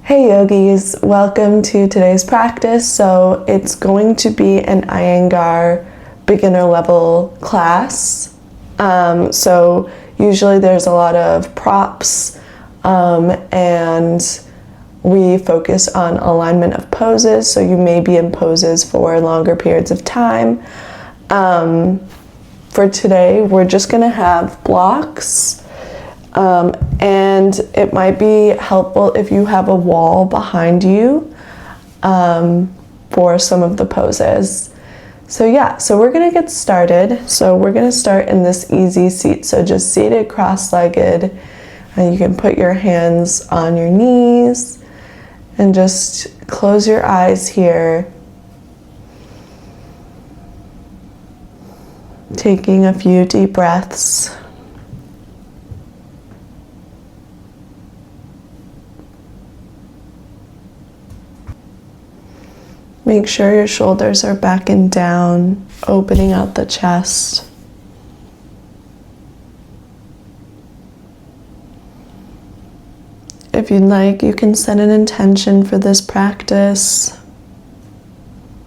Hey yogis, welcome to today's practice. So it's going to be an Iyengar beginner level class. So usually there's a lot of props and we focus on alignment of poses. So you may be in poses for longer periods of time. For today, we're just gonna have blocks. And it might be helpful if you have a wall behind you for some of the poses. So we're gonna get started. So we're gonna start in this easy seat. So just seated cross-legged, and you can put your hands on your knees and just close your eyes here. Taking a few deep breaths. Make sure your shoulders are back and down, opening out the chest. If you'd like, you can set an intention for this practice.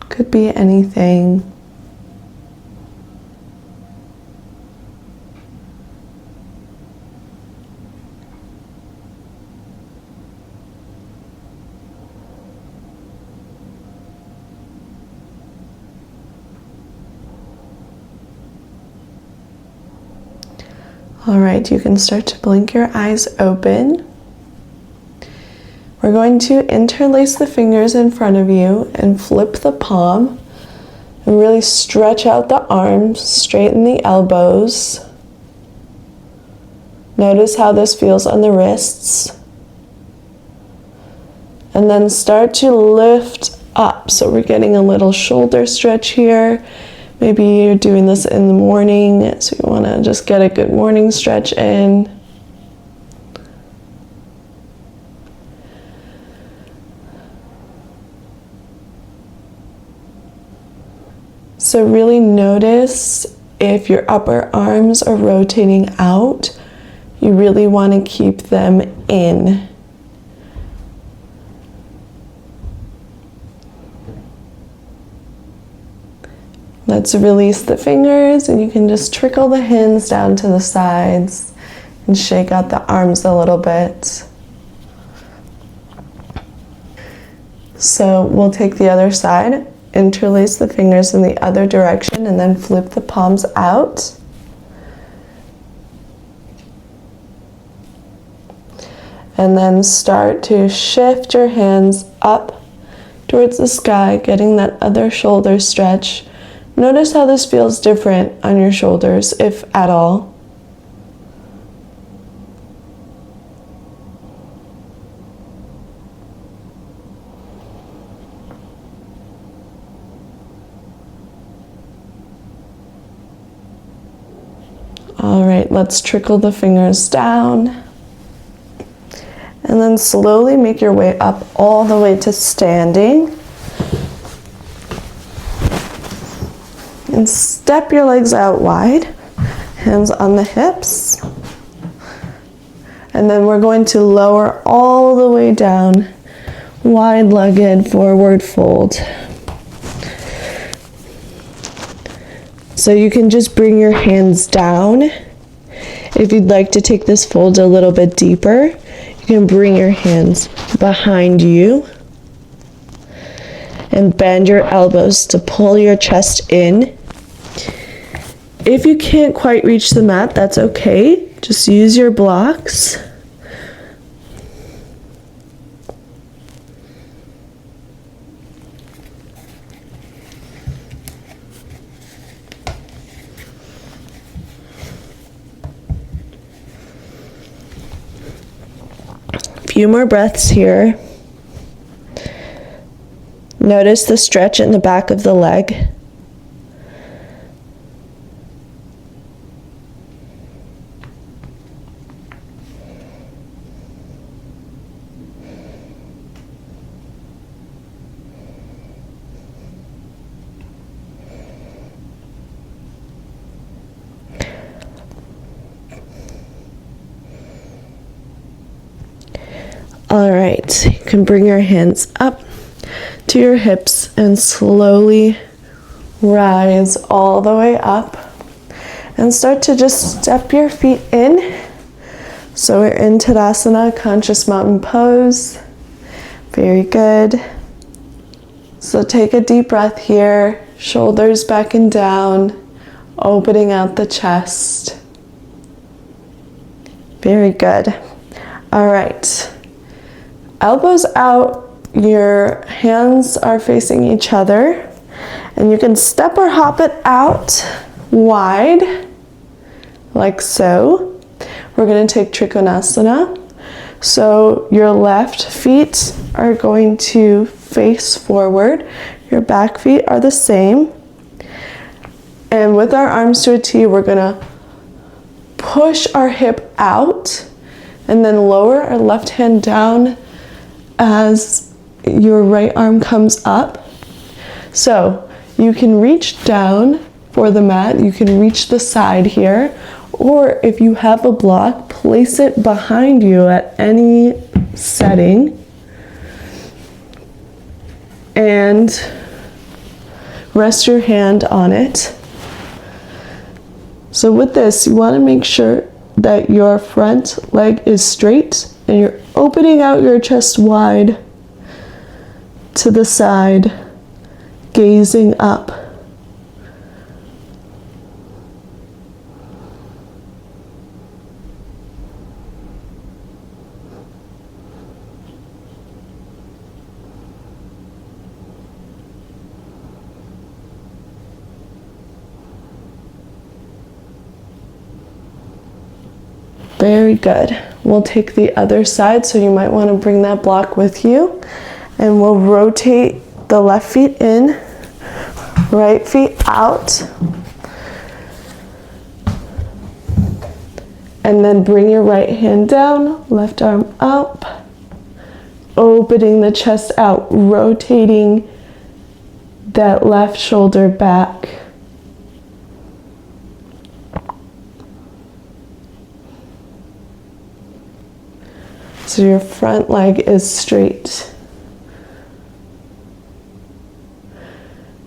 Could be anything. All right, you can start to blink your eyes open. We're going to interlace the fingers in front of you and flip the palm and really stretch out the arms, straighten the elbows. Notice how this feels on the wrists. And then start to lift up. So we're getting a little shoulder stretch here. Maybe you're doing this in the morning, so you want to just get a good morning stretch in. So really notice if your upper arms are rotating out, you really want to keep them in. Let's release the fingers, and you can just trickle the hands down to the sides and shake out the arms a little bit. So we'll take the other side, interlace the fingers in the other direction, and then flip the palms out. And then start to shift your hands up towards the sky, getting that other shoulder stretch. Notice how this feels different on your shoulders, if at all. All right, let's trickle the fingers down. And then slowly make your way up all the way to standing. And step your legs out wide, hands on the hips. And then we're going to lower all the way down, wide-legged forward fold. So you can just bring your hands down. If you'd like to take this fold a little bit deeper, you can bring your hands behind you and bend your elbows to pull your chest in. If you can't quite reach the mat, that's okay. Just use your blocks. A few more breaths here. Notice the stretch in the back of the leg. All right, you can bring your hands up to your hips and slowly rise all the way up and start to just step your feet in. So we're in Tadasana, conscious mountain pose. Very good. So take a deep breath here, shoulders back and down, opening out the chest. Very good. All right. Elbows out, your hands are facing each other, and you can step or hop it out wide, like so. We're going to take Trikonasana. So your left feet are going to face forward. Your back feet are the same. And with our arms to a T, we're going to push our hip out and then lower our left hand down as your right arm comes up. So you can reach down for the mat, you can reach the side here, or if you have a block, place it behind you at any setting and rest your hand on it. So with this, you want to make sure that your front leg is straight and you're opening out your chest wide to the side, gazing up. Very good. We'll take the other side, so you might want to bring that block with you. And we'll rotate the left feet in, right feet out. And then bring your right hand down, left arm up, opening the chest out, rotating that left shoulder back. So your front leg is straight.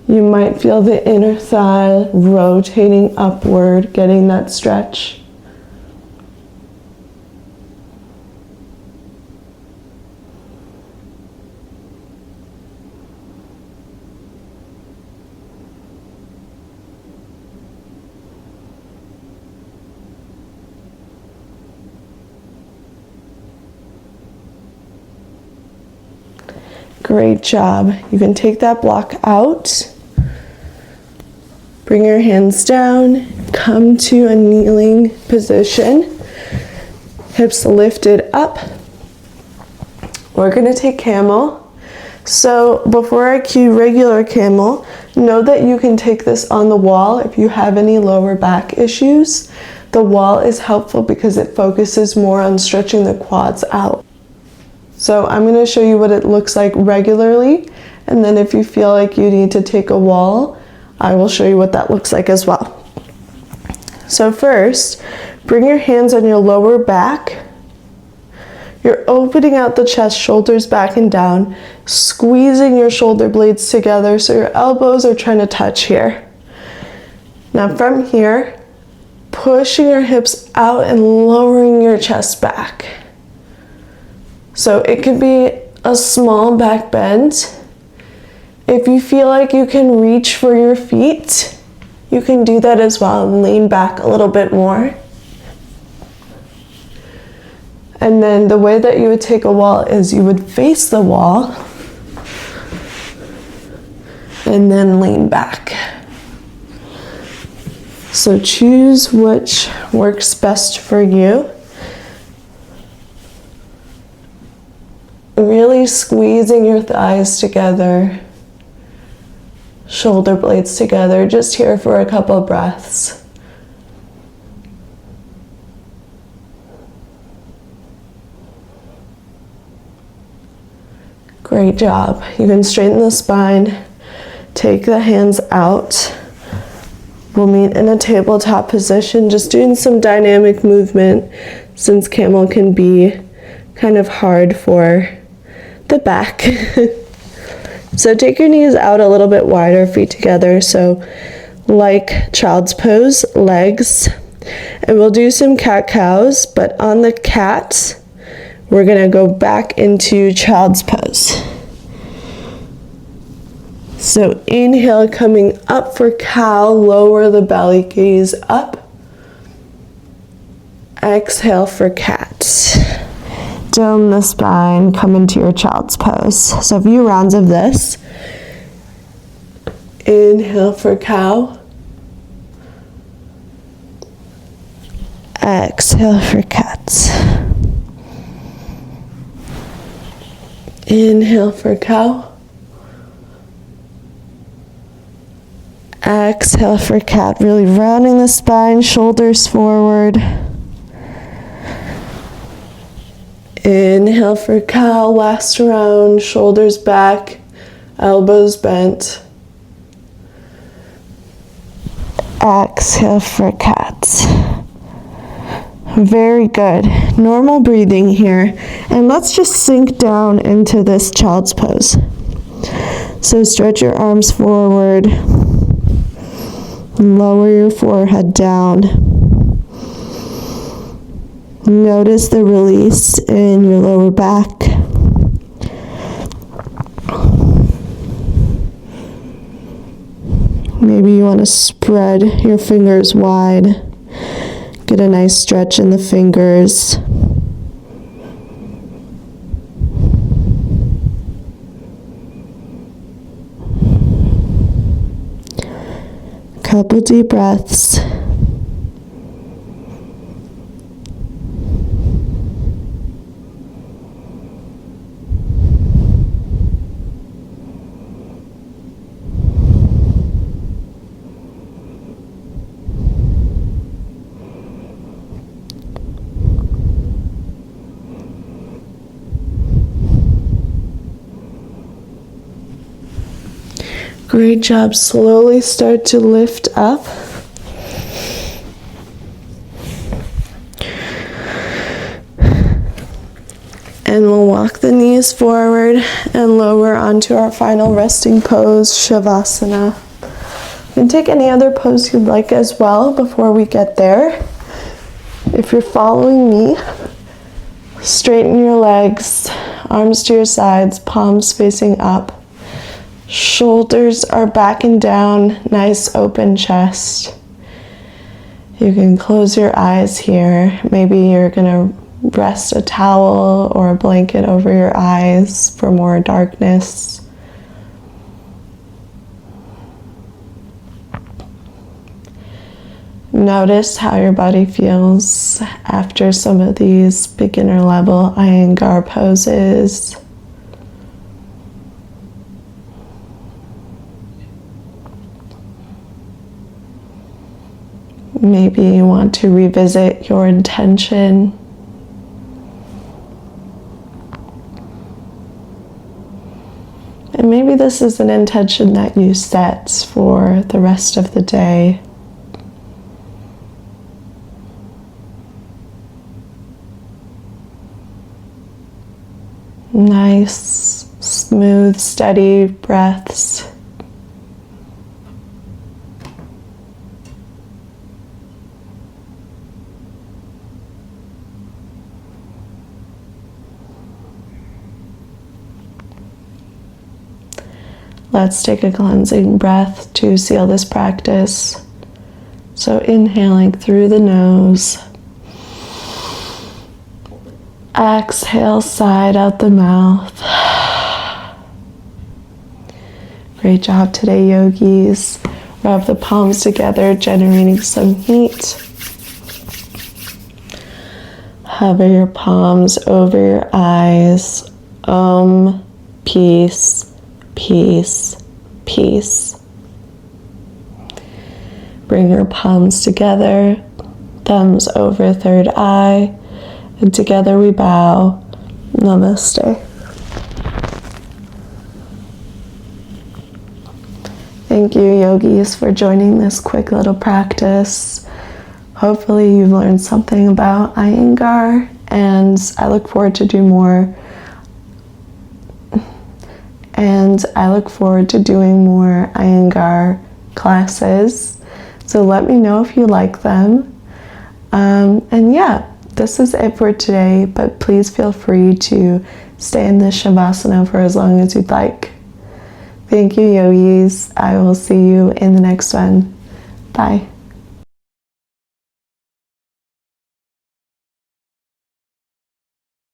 You might feel the inner thigh rotating upward, getting that stretch. Great job. You can take that block out. Bring your hands down. Come to a kneeling position. Hips lifted up. We're going to take camel. So before I cue regular camel, know that you can take this on the wall if you have any lower back issues. The wall is helpful because it focuses more on stretching the quads out. So I'm going to show you what it looks like regularly, and then if you feel like you need to take a wall, I will show you what that looks like as well. So first, bring your hands on your lower back. You're opening out the chest, shoulders back and down, squeezing your shoulder blades together so your elbows are trying to touch here. Now from here, pushing your hips out and lowering your chest back. So it could be a small back bend. If you feel like you can reach for your feet, you can do that as well and lean back a little bit more. And then the way that you would take a wall is you would face the wall and then lean back. So choose which works best for you. Really squeezing your thighs together, shoulder blades together, just here for a couple breaths. Great job. You can straighten the spine, take the hands out. We'll meet in a tabletop position, just doing some dynamic movement since camel can be kind of hard for the back. So take your knees out a little bit wider, feet together. So like child's pose, legs. And we'll do some cat-cows, but on the cat, we're gonna go back into child's pose. So inhale, coming up for cow, lower the belly, gaze up. Exhale for cat. Dome the spine, come into your child's pose. So a few rounds of this. Inhale for cow. Exhale for cat. Inhale for cow. Exhale for cat, really rounding the spine, shoulders forward. Inhale for cow, last round, shoulders back, elbows bent. Exhale for cat. Very good. Normal breathing here. And let's just sink down into this child's pose. So stretch your arms forward. Lower your forehead down. Notice the release in your lower back. Maybe you want to spread your fingers wide. Get a nice stretch in the fingers. Couple deep breaths. Great job. Slowly start to lift up. And we'll walk the knees forward and lower onto our final resting pose, Shavasana. You can take any other pose you'd like as well before we get there. If you're following me, straighten your legs, arms to your sides, palms facing up. Shoulders are back and down, nice open chest. You can close your eyes here. Maybe you're gonna rest a towel or a blanket over your eyes for more darkness. Notice how your body feels after some of these beginner level Iyengar poses. Maybe you want to revisit your intention. And maybe this is an intention that you set for the rest of the day. Nice, smooth, steady breaths. Let's take a cleansing breath to seal this practice. So inhaling through the nose. Exhale, side out the mouth. Great job today, yogis. Rub the palms together, generating some heat. Hover your palms over your eyes. Peace. Peace, peace. Bring your palms together, thumbs over third eye, and together we bow. Namaste. Thank you, yogis, for joining this quick little practice. Hopefully you've learned something about Iyengar and I look forward to doing more Iyengar classes. So let me know if you like them. And yeah, this is it for today, but please feel free to stay in this Shavasana for as long as you'd like. Thank you, yogis. I will see you in the next one. Bye.